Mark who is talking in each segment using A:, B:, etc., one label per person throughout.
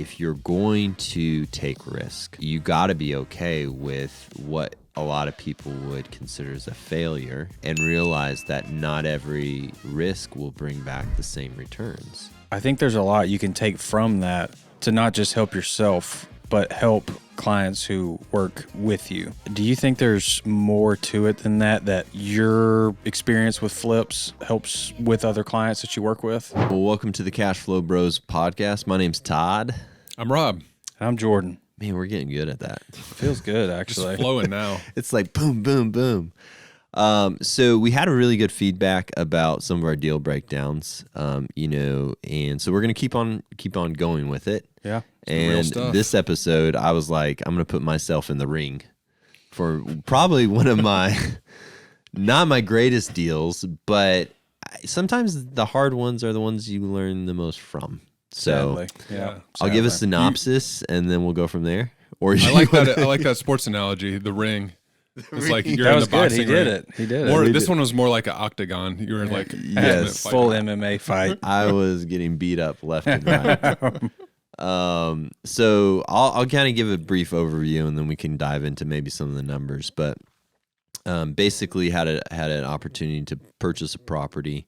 A: if you're going to take risk, you got to be okay with what a lot of people would consider as a failure and realize that not every risk will bring back the same returns.
B: I think there's a lot you can take from that to not just help yourself, but help clients who work with you. Do you think there's more to it than that, that your experience with flips helps with other clients that you work with?
A: Well, welcome to the Cash Flow Bros podcast. My name's Todd.
C: I'm Rob.
B: And I'm Jordan.
A: Man, we're getting good at that.
B: Feels good, actually.
C: Just flowing now.
A: It's like boom, boom, boom. So we had a really good feedback about some of our deal breakdowns, and so we're going to keep on going with it.
B: Yeah.
A: And this episode, I was like, I'm going to put myself in the ring for probably one of my, not my greatest deals, but sometimes the hard ones are the ones you learn the most from. So
B: yeah.
A: I'll give a synopsis and then we'll go from there. Or
C: I like that. I like that sports analogy. The ring. It's like you're in the boxing
B: ring.
C: He did
B: it.
C: This one was more like an octagon. You were in like
A: yes,
B: full MMA fight.
A: I was getting beat up left and right. So I'll kind of give a brief overview and then we can dive into maybe some of the numbers. But basically had an opportunity to purchase a property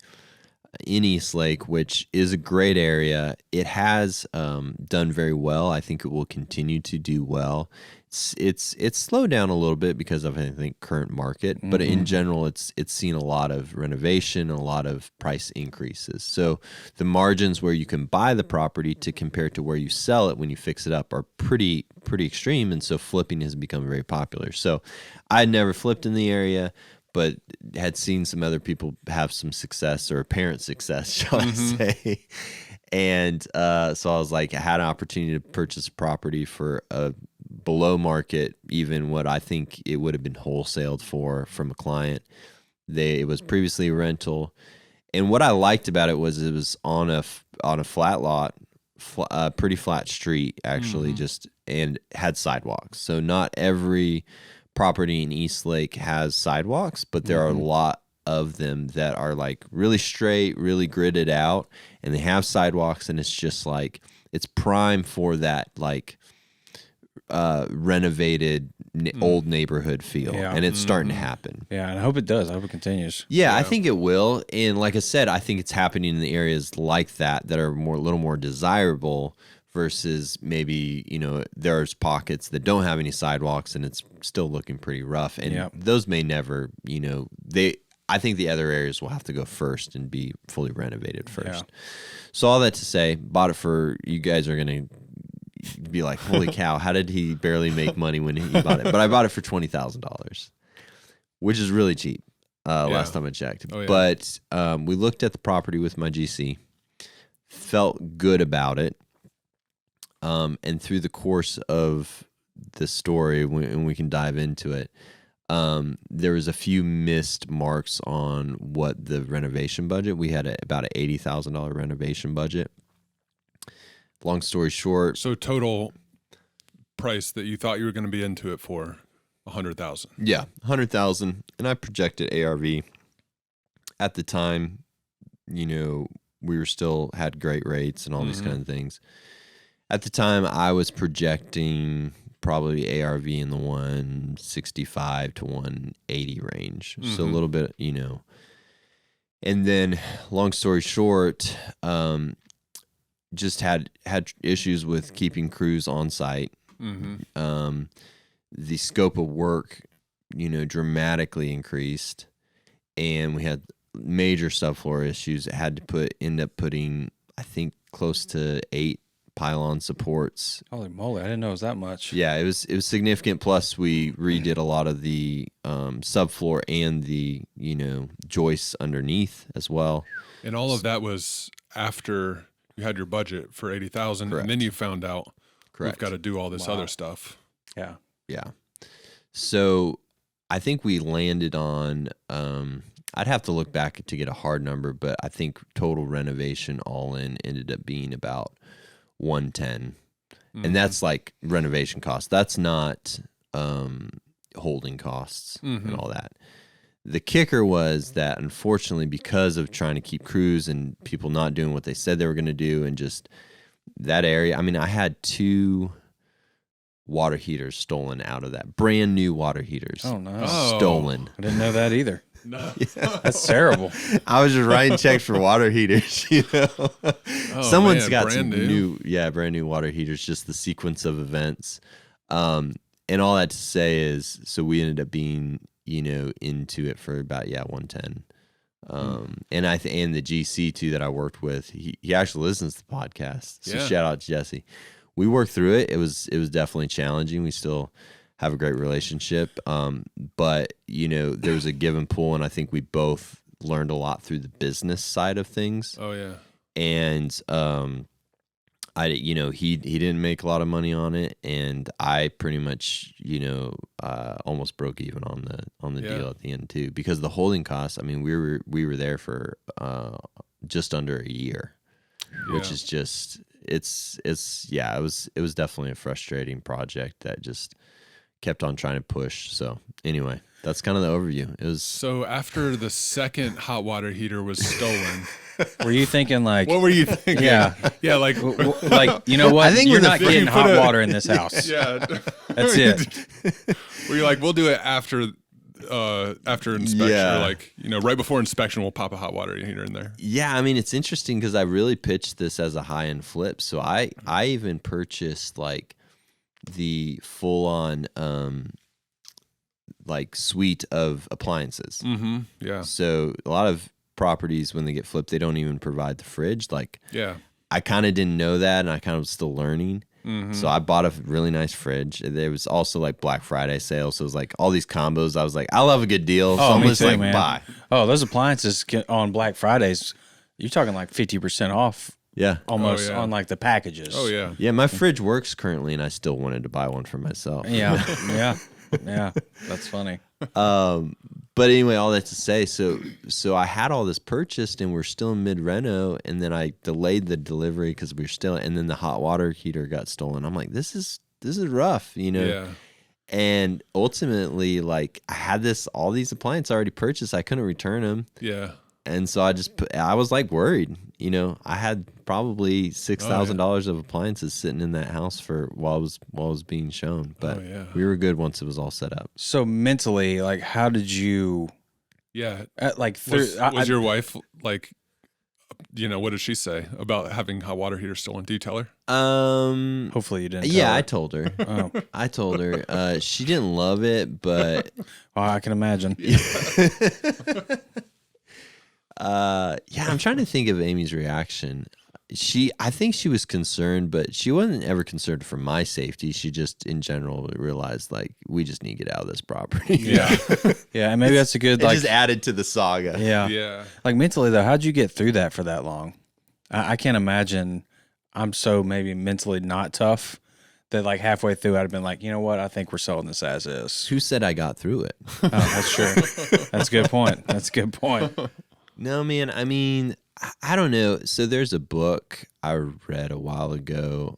A: in Eastlake, which is a great area. It has done very well. I think it will continue to do well. It's slowed down a little bit because of, I think, current market, but in general, it's seen a lot of renovation, a lot of price increases. So the margins where you can buy the property to compare to where you sell it when you fix it up are pretty extreme, and so flipping has become very popular. So I never flipped in the area, but had seen some other people have some success, or apparent success, shall I say. And so I was like, I had an opportunity to purchase a property for a below market, even what I think it would have been wholesaled for from a client. It was previously a rental. And what I liked about it was on a flat lot, pretty flat street, actually, and had sidewalks. So not every property in Eastlake has sidewalks, but there are a lot of them that are like really straight, really gridded out, and they have sidewalks, and it's just like, it's prime for that like renovated old neighborhood feel. And it's starting to happen.
B: Yeah, and I hope it does. I hope it continues.
A: Yeah, I think it will. And like I said, I think it's happening in the areas like that are a little more desirable versus maybe, there's pockets that don't have any sidewalks and it's still looking pretty rough. And those may never, I think the other areas will have to go first and be fully renovated first. Yeah. So all that to say, bought it for, you guys are going to be like, holy cow, how did he barely make money when he bought it? But I bought it for $20,000, which is really cheap last time I checked. Oh, yeah. But we looked at the property with my GC, felt good about it. And through the course of the story, and we can dive into it, there was a few missed marks on what the renovation budget. We had about an $80,000 renovation budget. Long story short.
C: So total price that you thought you were going to be into it for $100,000.
A: Yeah, $100,000. And I projected ARV at the time. We were still had great rates and all these kind of things. At the time, I was projecting probably ARV in the 165 to 180 range. So a little bit, And then, long story short, just had issues with keeping crews on site. The scope of work, dramatically increased, and we had major subfloor issues. It had to end up putting, I think, close to 8 pylon supports.
B: Holy moly, I didn't know it was that much.
A: Yeah, it was significant. Plus, we redid a lot of the subfloor and the joists underneath as well.
C: And all of that was after you had your budget for $80,000, and then you found out we've got to do all this other stuff.
B: Yeah.
A: So I think we landed on. I'd have to look back to get a hard number, but I think total renovation all in ended up being about 110, and that's like renovation costs. That's not holding costs and all that. The kicker was that, unfortunately, because of trying to keep crews and people not doing what they said they were going to do, and just that area. I mean, I had 2 water heaters stolen out of that. Brand new water heaters.
B: Oh, no.
A: Stolen.
B: I didn't know that either.
C: No.
B: That's terrible.
A: I was just writing checks for water heaters, you know. Someone's
C: man,
A: got
C: brand
A: some
C: new.
A: brand new water heaters, just the sequence of events. And all that to say is, so we ended up being, you know, into it for about 110. And and the GC too that I worked with, he actually listens to the podcast. So shout out to Jesse. We worked through it. It was definitely challenging. We still have a great relationship. But you know, there was a give and pull, and I think we both learned a lot through the business side of things.
C: Oh yeah.
A: And he didn't make a lot of money on it, and I pretty much, you know, almost broke even on the deal at the end too, because the holding costs. I mean, we were there for just under a year, which is just it was definitely a frustrating project that just kept on trying to push. So anyway, that's kind of the overview. It was
C: So after the second hot water heater was stolen,
B: Were you thinking like,
C: what were you thinking?
B: yeah,
C: Yeah, like
B: like, you know what?
A: I think
B: you're
A: when
B: not getting hot water in this house.
C: yeah.
B: That's it.
C: Were you like, we'll do it after inspection, or like, you know, right before inspection, we'll pop a hot water heater in there.
A: Yeah, I mean, it's interesting because I really pitched this as a high-end flip. So I even purchased like the full-on like suite of appliances.
C: Mm-hmm. Yeah.
A: So a lot of properties, when they get flipped, they don't even provide the fridge. Like,
C: Yeah.
A: I kind of didn't know that, and I kind of was still learning.
C: Mm-hmm.
A: So I bought a really nice fridge. There was also like Black Friday sale, so it was like all these combos. I was like, I love a good deal. So I'm
B: me
A: just
B: too,
A: like,
B: man.
A: buy.
B: Oh, those appliances on Black Fridays, you're talking like 50% off
A: Yeah.
B: almost
C: Oh, yeah.
B: on like the packages.
C: Oh yeah.
A: Yeah, my fridge works currently, and I still wanted to buy one for myself.
B: Yeah. Yeah. Yeah. That's funny.
A: But anyway, all that to say, so I had all this purchased, and we're still in mid-reno, and then I delayed the delivery because we were still, and then the hot water heater got stolen. I'm like, this is rough, you know?
C: Yeah.
A: And ultimately, like, I had all these appliances already purchased. I couldn't return them.
C: Yeah.
A: And so I was like worried, you know. I had probably $6,000 of appliances sitting in that house while it was being shown. But we were good once it was all set up.
B: So mentally, like, how did you,
C: Yeah.
B: like,
C: Was your wife like, you know, what did she say about having hot water heater stolen? Do you tell her?
B: hopefully you didn't.
A: Yeah,
B: tell her.
A: I told her.
B: Oh,
A: I told her. She didn't love it, but
B: I can imagine.
A: I'm trying to think of Amy's reaction. I think she was concerned, but she wasn't ever concerned for my safety. She just, in general, realized like we just need to get out of this property.
C: Yeah.
B: Yeah, and maybe that's a good
A: It
B: like.
A: just added to the saga.
B: Yeah.
C: Yeah.
B: Like mentally though, how'd you get through that for that long? I can't imagine. I'm so maybe mentally not tough that like halfway through I'd have been like, you know what? I think we're selling this as is.
A: Who said I got through it?
B: Oh, that's true. That's a good point. That's a good point.
A: No, man. I mean, I don't know. So there's a book I read a while ago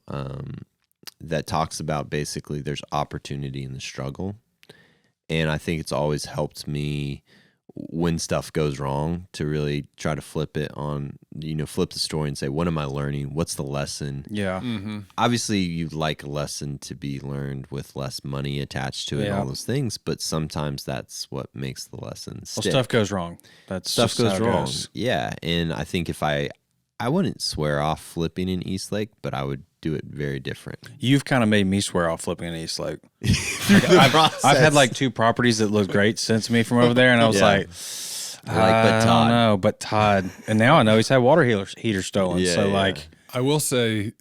A: that talks about basically there's opportunity in the struggle. And I think it's always helped me when stuff goes wrong to really try to flip it on, you know, flip the story and say, what am I learning? What's the lesson?
B: Yeah.
C: Mm-hmm.
A: Obviously, you'd like a lesson to be learned with less money attached to it and all those things, but sometimes that's what makes the lesson stick.
B: Well, stuff goes wrong. That's
A: Stuff
B: just how
A: goes
B: it
A: wrong.
B: goes.
A: Yeah, and I think if I wouldn't swear off flipping in Eastlake, but I would do it very different.
B: You've kind of made me swear off flipping in Eastlake. I've had like 2 properties that looked great sent to me from over there, and I was like,
A: but
B: I don't
A: Todd.
B: know, but Todd. And now I know he's had water heater stolen.
A: Yeah,
B: So
A: yeah.
B: like,
C: I will say,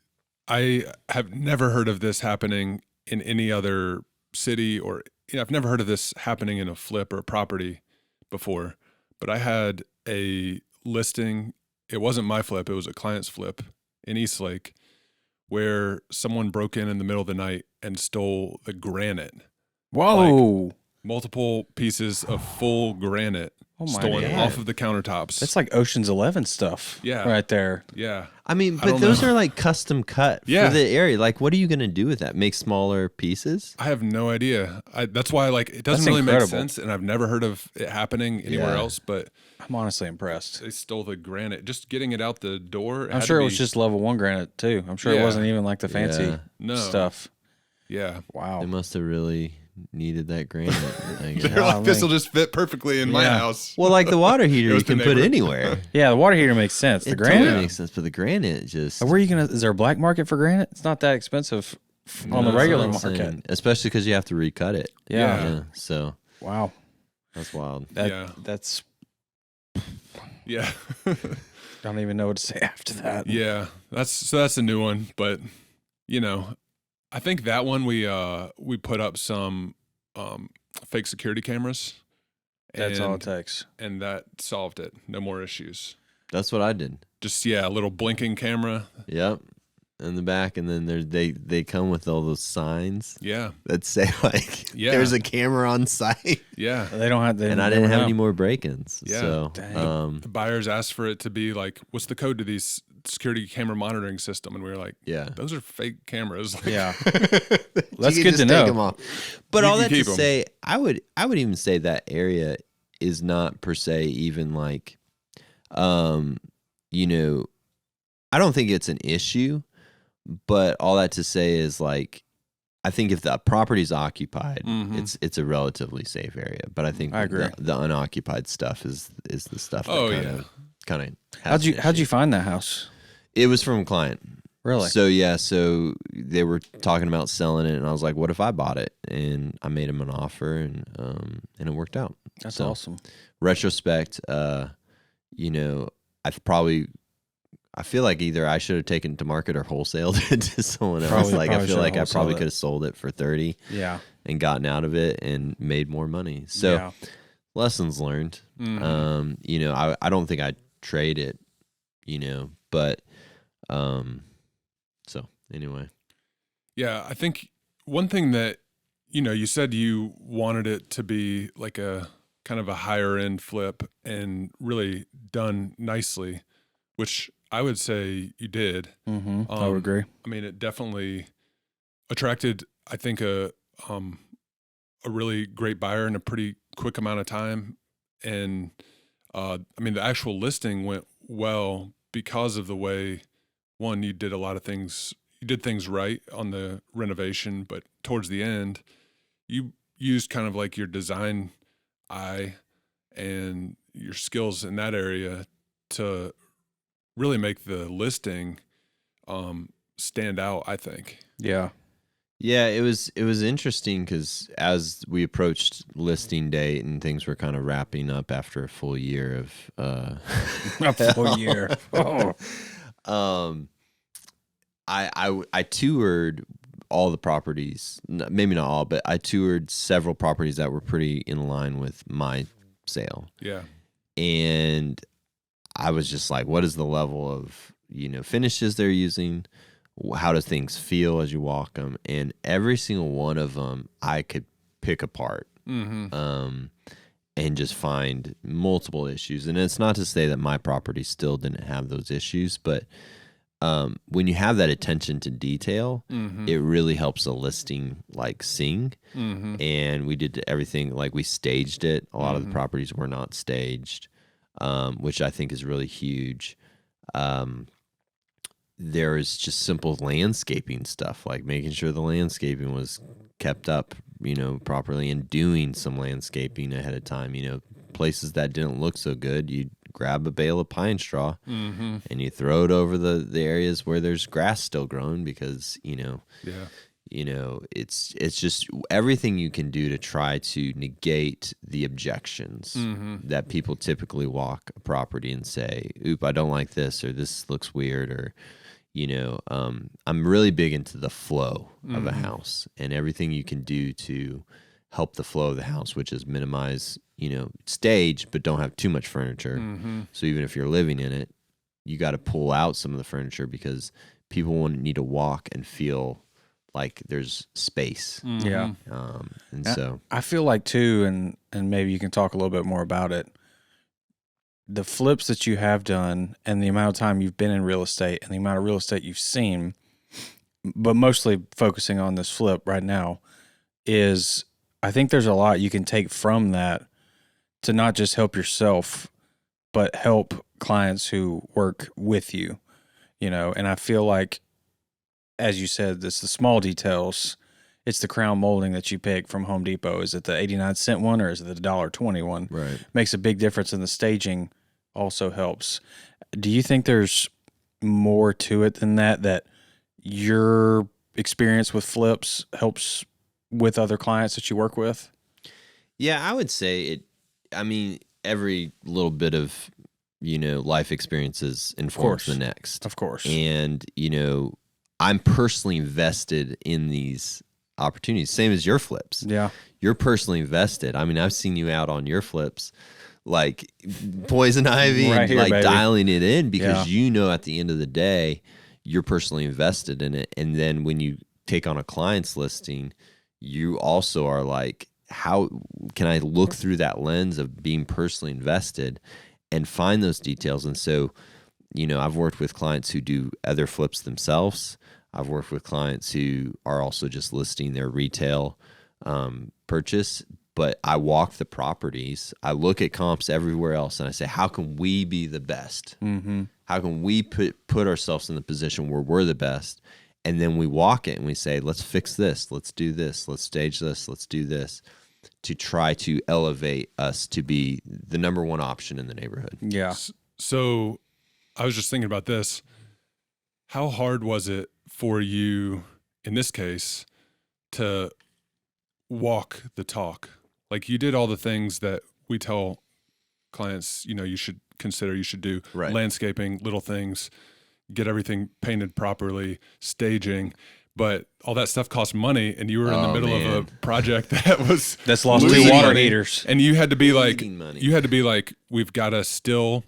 C: I have never heard of this happening in any other city, or I've never heard of this happening in a flip or a property before. But I had a listing. It wasn't my flip; it was a client's flip in Eastlake, where someone broke in the middle of the night and stole the granite.
B: whoa.
C: multiple pieces of full granite
B: Oh my
C: stolen
B: God.
C: off of the countertops.
B: That's like Ocean's 11 stuff.
C: Yeah.
B: Right there.
C: Yeah.
A: I mean,
C: I
A: but
C: don't
A: those
C: know.
A: are like custom cut
C: Yeah.
A: for the area. Like, what are you going to do with that? Make smaller pieces?
C: I have no idea. That's why like it doesn't
B: That's
C: really
B: incredible.
C: make sense, and I've never heard of it happening anywhere
A: Yeah.
C: else. But
B: I'm honestly impressed.
C: they stole the granite, just getting it out the door.
B: I'm sure it was just level 1 granite too. I'm sure it
C: Yeah.
B: wasn't even like the fancy
A: Yeah.
C: No.
B: stuff.
C: Yeah.
B: Wow.
A: They must have really needed that granite. I guess.
C: They're like, this
B: man.
C: will just fit perfectly in my
B: Yeah.
C: house.
A: Well, like the water heater,
C: It was
A: you can
C: the
A: put
C: neighbor.
A: anywhere.
B: Yeah, the water heater makes sense. The
A: It
B: granite.
A: totally makes sense, but the granite just.
B: Where are you gonna? Is there a black market for granite? It's not that expensive on the
C: No,
B: regular
A: that's what I'm
B: market.
A: saying. Especially because you have to recut it.
B: Yeah.
A: So
B: Wow.
A: that's wild.
B: That's.
C: Yeah.
B: I don't even know what to say after that.
C: Yeah. That's a new one, but you know, I think that one we put up some fake security cameras.
B: That's all it takes.
C: And that solved it. No more issues.
A: That's what I did.
C: Just a little blinking camera.
A: Yep. In the back, and then they come with all those signs
C: Yeah.
A: that say like
C: Yeah.
A: there's a camera on site,
C: Yeah.
B: They don't have.
A: and I didn't have any more break-ins.
C: Yeah.
A: So
B: Dang.
C: The buyers asked for it to be like, what's the code to these security camera monitoring system? And we were like,
A: yeah.
C: those are fake cameras. Like,
B: Yeah.
A: You
B: That's
A: can
B: good
A: just
B: to
A: take
B: know.
A: 'em off. But
C: You
A: all
C: can
A: that to
C: keep 'em.
A: say, I would even say that area is not per se even like, you know, I don't think it's an issue. But all that to say is like, I think if the property's occupied,
C: Mhm.
A: it's a relatively safe area. But I think
B: I agree.
A: the unoccupied stuff is the stuff that
C: Oh,
A: kind of
B: How'd you find that house?
A: It was from a client.
B: Really?
A: So they were talking about selling it, and I was like, "What if I bought it?" And I made him an offer, and it worked out.
B: That's
A: So,
B: awesome.
A: Retrospect, you know, I feel like either I should have taken it to market or wholesaled it to someone else.
B: Probably-
A: Like I
B: probably
A: feel
B: should
A: like
B: have
A: I probably
B: wholesaled it.
A: could have sold it for 30
B: Yeah.
A: and gotten out of it and made more money. So
B: Yeah.
A: lessons learned.
C: Mhm.
A: You know, I don't think I'd trade it, you know, but so anyway.
C: Yeah, I think one thing that, you know, you said you wanted it to be like a kind of a higher end flip and really done nicely, which I would say you did.
B: Mm-hmm. I would agree.
C: I mean, it definitely attracted, I think, a really great buyer in a pretty quick amount of time. And I mean, the actual listing went well because of the way, one, you did a lot of things. You did things right on the renovation, but towards the end, you used kind of like your design eye and your skills in that area to really make the listing stand out, I think.
B: Yeah.
A: Yeah, it was interesting because as we approached listing date and things were kind of wrapping up after a full year of
B: A full year. Oh.
A: I toured all the properties, maybe not all, but I toured several properties that were pretty in line with my sale.
C: Yeah.
A: And I was just like, what is the level of, you know, finishes they're using? How does things feel as you walk them? And every single one of them I could pick apart and just find multiple issues. And it's not to say that my property still didn't have those issues, but when you have that attention to detail, it really helps a listing like sing. And we did everything, like we staged it. A lot of the properties were not staged, which I think is really huge. There is just simple landscaping stuff, like making sure the landscaping was kept up, you know, properly, and doing some landscaping ahead of time. You know, places that didn't look so good, you grab a bale of pine straw and you throw it over the areas where there's grass still growing, because you know, it's just everything you can do to try to negate the objections that people typically walk a property and say, "Oop, I don't like this," or "This looks weird," or, you know, I'm really big into the flow of a house and everything you can do to help the flow of the house, which is minimize, you know, stage, but don't have too much furniture. So even if you're living in it, you got to pull out some of the furniture because people won't need to walk and feel like there's space.
B: Yeah.
A: And so
B: I feel like too, and maybe you can talk a little bit more about it. The flips that you have done and the amount of time you've been in real estate and the amount of real estate you've seen, but mostly focusing on this flip right now, is I think there's a lot you can take from that to not just help yourself, but help clients who work with you, and I feel like, as you said, it's the small details. It's the crown molding that you pick from Home Depot. Is it the 89-cent one or is it the $1.20 one?
A: right.
B: Makes a big difference, and the staging also helps. Do you think there's more to it than that your experience with flips helps with other clients that you work with?
A: Yeah, I would say it. I mean, every little bit of, life experiences informs the next.
B: Of course.
A: And, I'm personally invested in these opportunities, same as your flips.
B: Yeah.
A: You're personally invested. I mean, I've seen you out on your flips, like poison ivy,
B: Right
A: and
B: here,
A: like
B: baby.
A: dialing it in because at the end of the day, you're personally invested in it. And then when you take on a client's listing, you also are like, how can I look through that lens of being personally invested and find those details? And so, I've worked with clients who do other flips themselves. I've worked with clients who are also just listing their retail purchase, but I walk the properties. I look at comps everywhere else, and I say, how can we be the best?
B: Mm-hmm.
A: How can we put ourselves in the position where we're the best? And then we walk it and we say, let's fix this. Let's do this. Let's stage this. Let's do this, to try to elevate us to be the number one option in the neighborhood.
B: Yeah.
C: So I was just thinking about this. How hard was it for you, in this case, to walk the talk? Like, you did all the things that we tell clients, you should consider, you should do.
A: Right.
C: Landscaping, little things, get everything painted properly, staging. But all that stuff costs money, and you were in the middle of a project that's
B: lost
C: losing
B: 2 water
C: money,
B: heaters.
C: and you had to be
A: Losing money.
C: we've got to still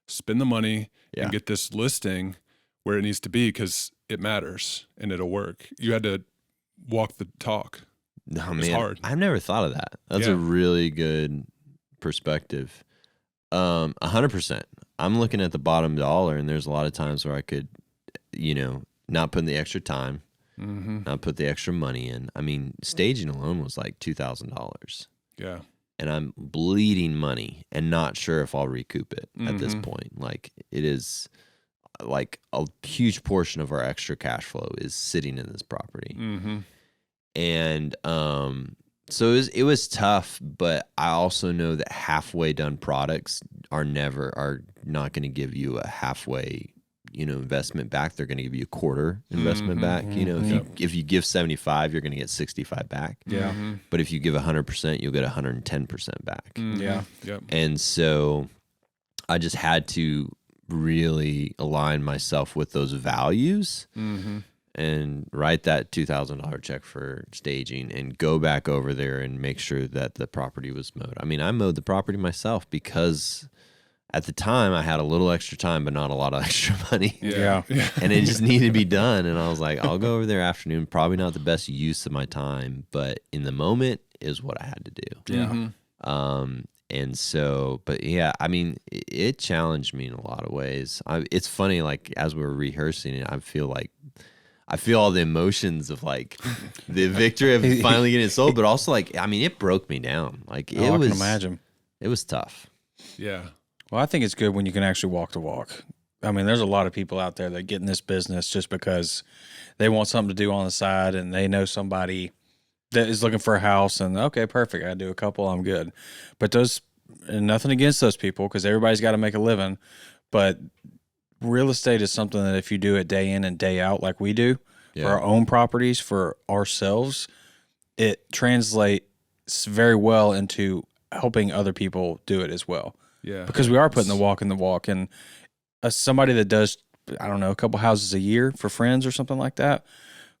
C: spend the money
A: Yeah.
C: and get this listing where it needs to be because it matters and it'll work. You had to walk the talk.
A: No,
C: It's
A: man,
C: hard.
A: I've never thought of that. That's
C: Yeah.
A: a really good perspective. 100%. I'm looking at the bottom dollar, and there's a lot of times where I could, not put in the extra time, not put the extra money in. I mean, staging alone was like $2,000,
C: Yeah.
A: and I'm bleeding money and not sure if I'll recoup it at this point. Like, it is like a huge portion of our extra cash flow is sitting in this property. And so it was tough, but I also know that halfway done products are not going to give you a halfway, investment back. They're going to give you a quarter investment back. If you give 75, you're going to get 65 back.
B: Yeah.
A: But if you give 100%, you'll get 110% back.
B: Yeah.
C: Yep.
A: And so I just had to really align myself with those values and write that $2,000 check for staging and go back over there and make sure that the property was mowed. I mean, I mowed the property myself because at the time I had a little extra time, but not a lot of extra money.
B: Yeah.
A: And it just needed to be done. And I was like, I'll go over there afternoon. Probably not the best use of my time, but in the moment is what I had to do.
B: Yeah.
A: And so, but yeah, I mean, it challenged me in a lot of ways. It's funny, like as we were rehearsing it, I feel all the emotions of like the victory of finally getting it sold, but also like, I mean, it broke me down. Like
B: I can imagine.
A: It was tough.
C: Yeah.
B: Well, I think it's good when you can actually walk the walk. I mean, there's a lot of people out there that get in this business just because they want something to do on the side and they know somebody that is looking for a house and, okay, perfect, I do a couple, I'm good. But and nothing against those people because everybody's got to make a living. But real estate is something that if you do it day in and day out like we do for our own properties, for ourselves, it translates very well into helping other people do it as well.
C: Yeah.
B: Because we are putting the walk in the walk. And somebody that does, I don't know, a couple houses a year for friends or something like that,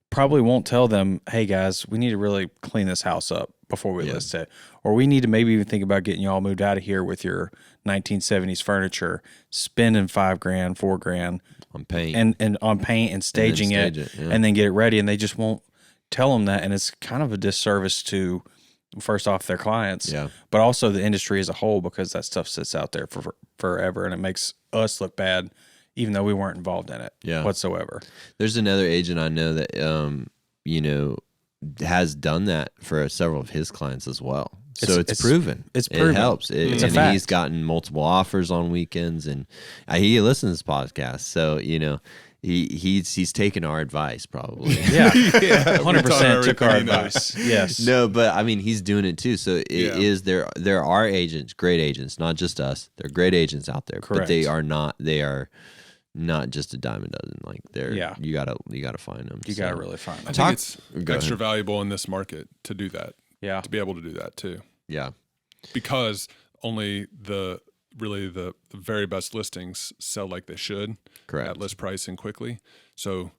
B: probably won't tell them, hey guys, we need to really clean this house up before we list it. Or we need to maybe even think about getting you all moved out of here with your 1970s furniture, spending $5,000, $4,000
A: On paint.
B: and on paint and staging
A: stage
B: it
A: it, yeah.
B: and then get it ready. And they just won't, tell them that, and it's kind of a disservice to, first off, their clients,
A: Yeah.
B: but also the industry as a whole, because that stuff sits out there for forever, and it makes us look bad, even though we weren't involved in it whatsoever.
A: There's another agent I know that, has done that for several of his clients as well. So it's proven.
B: It's proven.
A: It helps.
B: It's a
A: and
B: fact.
A: he's gotten multiple offers on weekends, and he listens to this podcast. So, he's taken our advice probably.
B: Yeah, 100% took our advice. Yes.
A: No, but I mean, he's doing it too. So it is there are agents, great agents, not just us. There are great agents out there,
B: Correct.
A: but they are not just a dime a dozen. Like you gotta find them.
B: You gotta really find them.
C: I think it's extra valuable in this market to do that.
B: Yeah.
C: To be able to do that too.
A: Yeah.
C: Because only the very best listings sell like they should.
A: Correct.
C: At list price and quickly. So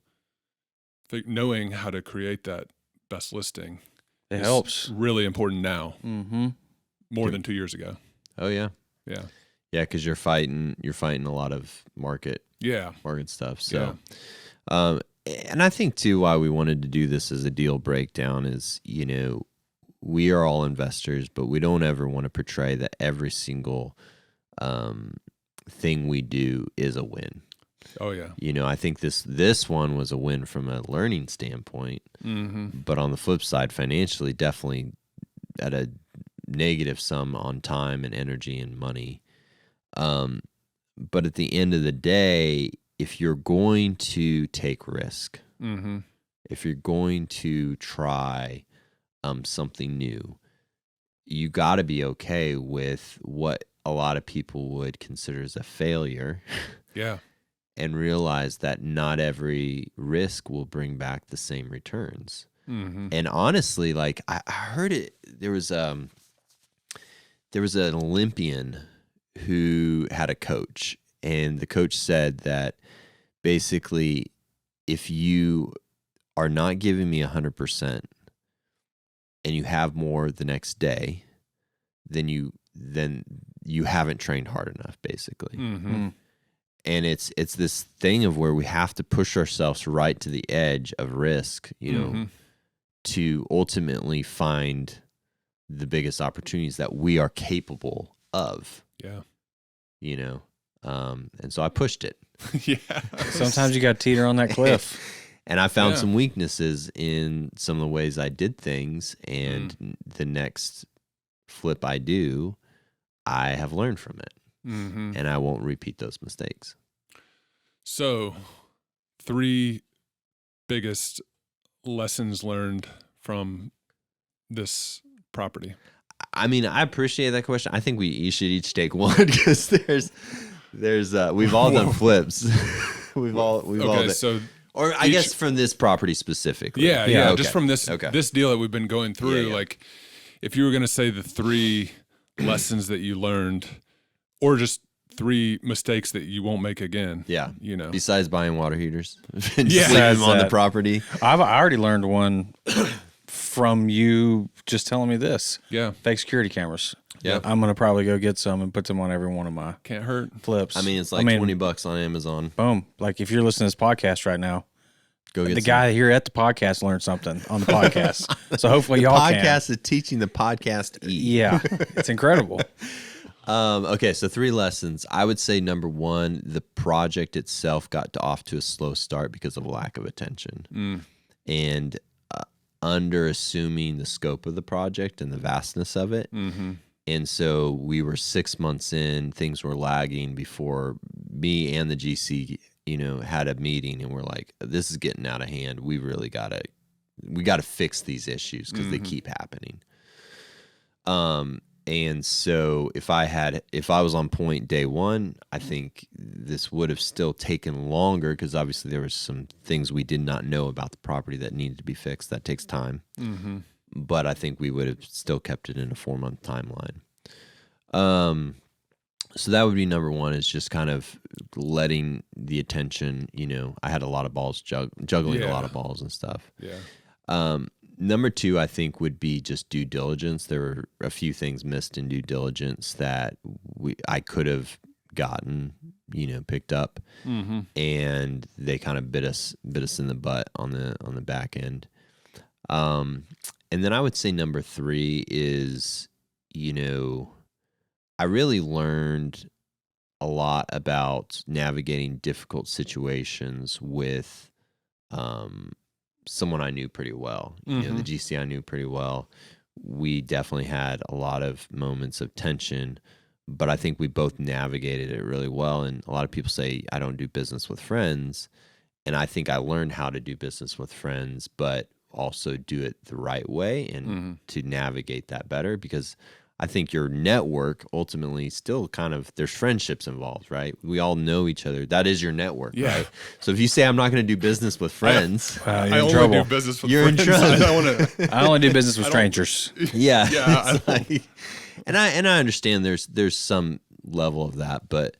C: knowing how to create that best listing
B: It helps.
C: really important now.
B: Mm-hmm.
C: More than 2 years ago.
A: Oh yeah.
C: Yeah.
A: Yeah, because you're fighting a lot of market stuff. So, and I think too why we wanted to do this as a deal breakdown is, we are all investors, but we don't ever want to portray that every single thing we do is a win.
C: Oh yeah.
A: I think this one was a win from a learning standpoint, but on the flip side, financially, definitely at a negative sum on time and energy and money. But at the end of the day, if you're going to take risk, if you're going to try something new, you got to be okay with what a lot of people would consider as a failure.
C: Yeah.
A: And realize that not every risk will bring back the same returns. And honestly, like I heard it, there was an Olympian who had a coach, and the coach said that basically, if you are not giving me 100% and you have more the next day, then you haven't trained hard enough, basically. And it's this thing of where we have to push ourselves right to the edge of risk, to ultimately find the biggest opportunities that we are capable of.
C: Yeah.
A: And so I pushed it.
C: Yeah.
B: Sometimes you got to teeter on that cliff.
A: And I found some weaknesses in some of the ways I did things, and the next flip I do, I have learned from it. And I won't repeat those mistakes.
C: So, 3 biggest lessons learned from this property.
A: I mean, I appreciate that question. I think we should each take one, because there's we've all done flips. we've all done,
C: so
A: or I guess from this property specifically.
C: Yeah.
A: Okay.
C: Just from this deal that we've been going through, like if you were going to say the 3 lessons that you learned, or just 3 mistakes that you won't make again.
A: Yeah. Besides buying water heaters and
C: Yeah.
A: leaving them on the property.
B: I already learned one from you just telling me this.
C: Yeah.
B: Fake security cameras.
A: Yeah.
B: I'm going to probably go get some and put them on every one of my
C: Can't hurt.
B: flips.
A: I mean, it's like $20 on Amazon.
B: Boom. Like if you're listening to this podcast right now,
A: Go get
B: the
A: some.
B: guy here at the podcast learned something on the podcast. So hopefully y'all can.
A: Podcast is teaching the podcast
B: Yeah. It's incredible.
A: Okay, so 3 lessons. I would say number 1, the project itself got off to a slow start because of lack of attention, and under assuming the scope of the project and the vastness of it. And so we were 6 months in, things were lagging before me and the GC, had a meeting, and we're like, this is getting out of hand. We really gotta fix these issues because they keep happening. And so if I was on point day one, I think this would have still taken longer, because obviously there was some things we did not know about the property that needed to be fixed. That takes time. But I think we would have still kept it in a 4-month timeline. So that would be number 1, is just kind of letting the attention, I had a lot of balls, juggling a lot of balls and stuff.
C: Yeah.
A: Number 2, I think, would be just due diligence. There were a few things missed in due diligence that I could have gotten, picked up, and they kind of bit us in the butt on the back end. And then I would say number 3 is, I really learned a lot about navigating difficult situations with someone I knew pretty well. The GC I knew pretty well. We definitely had a lot of moments of tension, but I think we both navigated it really well. And a lot of people say I don't do business with friends. And I think I learned how to do business with friends, but also do it the right way and to navigate that better, because I think your network ultimately still kind of, there's friendships involved, right? We all know each other. That is your network, right? So if you say I'm not going to do business with friends,
C: I only do business with
A: you're
C: friends.
A: in trouble.
B: I only do business with strangers.
A: Yeah.
C: Yeah.
A: And I understand there's some level of that, but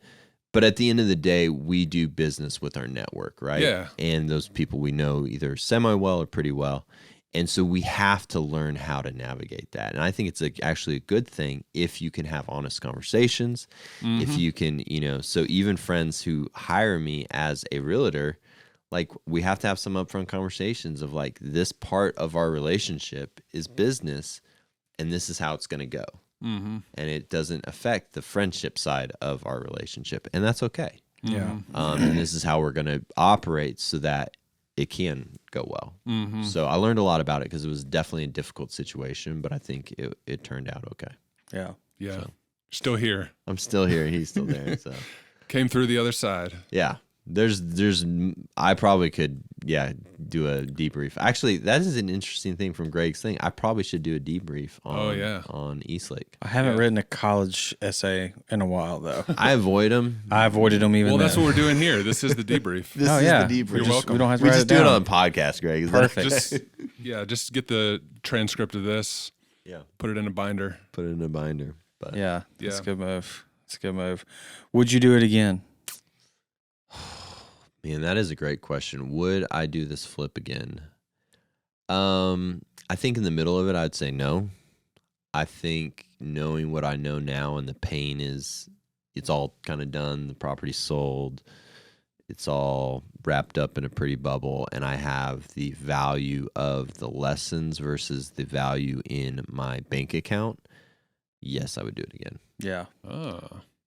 A: at the end of the day, we do business with our network, right?
C: Yeah.
A: And those people we know either semi-well or pretty well. And so we have to learn how to navigate that. And I think it's actually a good thing if you can have honest conversations, if you can, so even friends who hire me as a realtor, like we have to have some upfront conversations of like, this part of our relationship is business and this is how it's going to go. And it doesn't affect the friendship side of our relationship. And that's okay.
B: Yeah.
A: And this is how we're going to operate so that it can go well. So I learned a lot about it because it was definitely a difficult situation, but I think it turned out okay.
B: Yeah.
C: Yeah.
A: So.
C: Still here.
A: I'm still here. He's still there. So
C: Came through the other side.
A: yeah, I probably could, do a debrief. Actually, that is an interesting thing from Greg's thing. I probably should do a debrief on Eastlake.
B: I haven't written a college essay in a while, though.
A: I avoid them.
B: I avoided them even.
C: Well, that's
B: then.
C: what we're doing here. This is the debrief.
A: This
B: Oh,
A: is
B: yeah.
A: the debrief.
C: You're welcome.
B: We don't have to
A: We
B: write
A: just
B: it
A: do it
B: down.
A: on the podcast, Greg. Is that
B: Perfect.
C: Just just get the transcript of this.
A: Yeah.
C: Put it in a binder.
A: Put it in a binder. But
B: Yeah, that's
C: Yeah.
B: a good move. It's a good move. Would you do it again?
A: man, that is a great question. Would I do this flip again? I think in the middle of it, I'd say no. I think knowing what I know now and the pain is, it's all kind of done. The property's sold. It's all wrapped up in a pretty bubble. And I have the value of the lessons versus the value in my bank account. Yes, I would do it again.
B: Yeah.
C: Oh.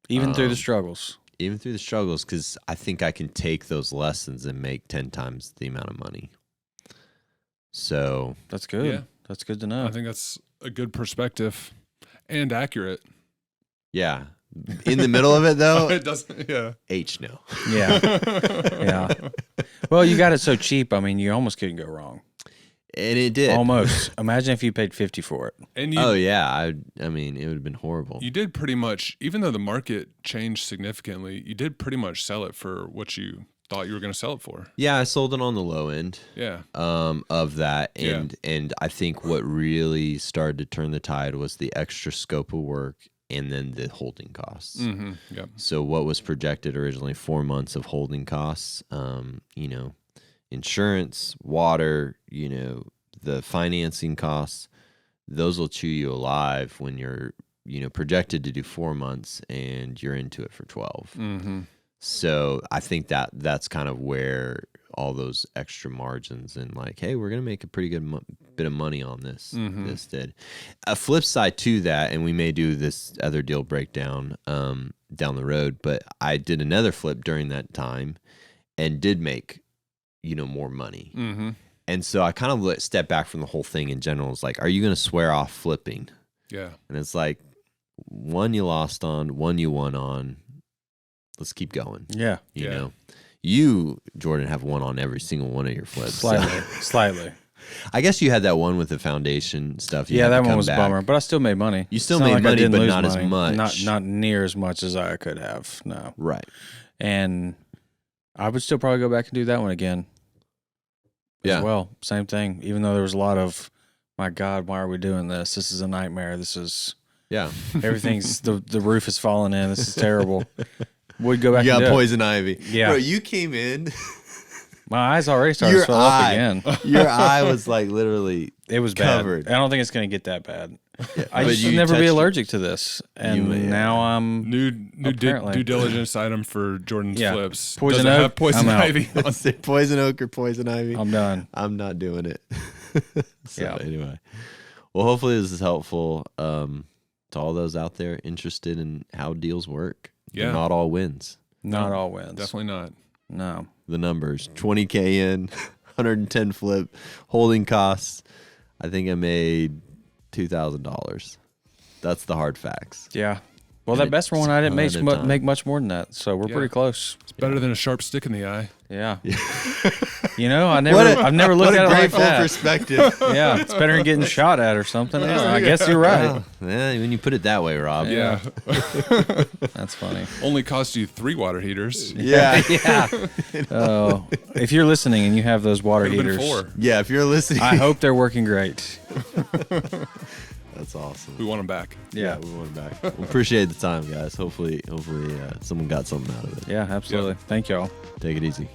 B: Even through the struggles.
A: Even through the struggles, because I think I can take those lessons and make 10 times the amount of money. So
B: That's good.
C: Yeah.
B: That's good to know.
C: I think that's a good perspective and accurate.
A: yeah, in the middle of it though,
C: It doesn't. Yeah.
A: H no.
B: Yeah. Yeah. Well, you got it so cheap. I mean, you almost couldn't go wrong.
A: And it did.
B: Almost. Imagine if you paid 50 for it.
C: And you,
A: Oh yeah, I mean, it would have been horrible.
C: you did pretty much, even though the market changed significantly, you did pretty much sell it for what you thought you were going to sell it for.
A: Yeah, I sold it on the low end.
C: Yeah.
A: Of that,
C: Yeah.
A: and I think what really started to turn the tide was the extra scope of work and then the holding costs.
C: Mm-hmm. Yep.
A: So what was projected originally 4 months of holding costs, insurance, water, the financing costs, those will chew you alive when you're, projected to do 4 months and you're into it for 12.
C: Mm-hmm.
A: So I think that's kind of where all those extra margins and like, hey, we're going to make a pretty good bit of money on this.
C: Mhm.
A: This did. A flip side to that, and we may do this other deal breakdown down the road, but I did another flip during that time and did make, more money.
C: Mm-hmm.
A: And so I kind of stepped back from the whole thing in general. It's like, are you going to swear off flipping?
C: Yeah.
A: And it's like, one you lost on, one you won on. Let's keep going.
B: Yeah.
A: You
C: Yeah.
A: know, you, Jordan, have won on every single one of your flips. so-
B: Slightly.
A: I guess you had that one with the foundation stuff. You
B: Yeah,
A: had to
B: that one
A: come
B: was a
A: back.
B: bummer, but I still made money.
A: You still
B: It's not
A: made
B: like I
A: money,
B: didn't
A: but
B: lose
A: not as
B: money.
A: much.
B: Not near as much as I could have. No.
A: Right.
B: And I would still probably go back and do that one again.
A: Yeah.
B: As well, same thing. Even though there was a lot of, my God, why are we doing this? This is a nightmare. This is
A: Yeah.
B: everything's the roof is falling in. This is terrible. Would go back.
A: You
B: and
A: got
B: do it.
A: poison ivy.
B: Yeah.
A: Bro, you came in.
B: My eyes already started to
A: Your
B: swell up
A: eye.
B: again.
A: Your eye was like literally
B: It was
A: covered.
B: bad. I don't think it's going to get that bad. I
A: But
B: used
A: you
B: to never be
A: touched it.
B: allergic to this, and
A: You- yeah.
B: now I'm
C: New
B: Apparently.
C: due diligence item for Jordan's
B: Yeah.
C: flips.
B: Poison
C: Does it
B: oak,
C: have poison
B: I'm out.
C: ivy on?
A: Say poison oak or poison ivy.
B: I'm done.
A: I'm not doing it. So
B: Yeah.
A: anyway, well, hopefully this is helpful to all those out there interested in how deals work.
C: Yeah.
A: They're not all wins.
B: Not all wins.
C: Definitely not.
B: No.
A: The numbers: 20K in, 110 flip, holding costs. I think I made $2,000. That's the hard facts.
B: Yeah. Well,
A: And
B: that
A: it
B: best one I didn't
A: ton of time.
B: make much more than that, so we're
C: Yeah.
B: pretty close.
C: It's better than a sharp stick in the eye.
B: Yeah. You know, I've never looked at it like that.
A: perspective.
B: Yeah, it's better than getting shot at or something. Yeah, I guess you're right.
A: Yeah, when you put it that way, Rob.
C: Yeah.
B: That's funny.
C: Only cost you 3 water heaters.
A: Yeah.
B: Yeah. Oh, if you're listening and you have those water
C: Could've been
B: heaters,
C: 4.
A: Yeah, if you're listening.
B: I hope they're working great.
A: That's awesome.
C: We want them back.
B: Yeah.
A: We want it back. We appreciate the time, guys. Hopefully, someone got something out of it.
B: Yeah, absolutely. Thank y'all.
A: Take it easy.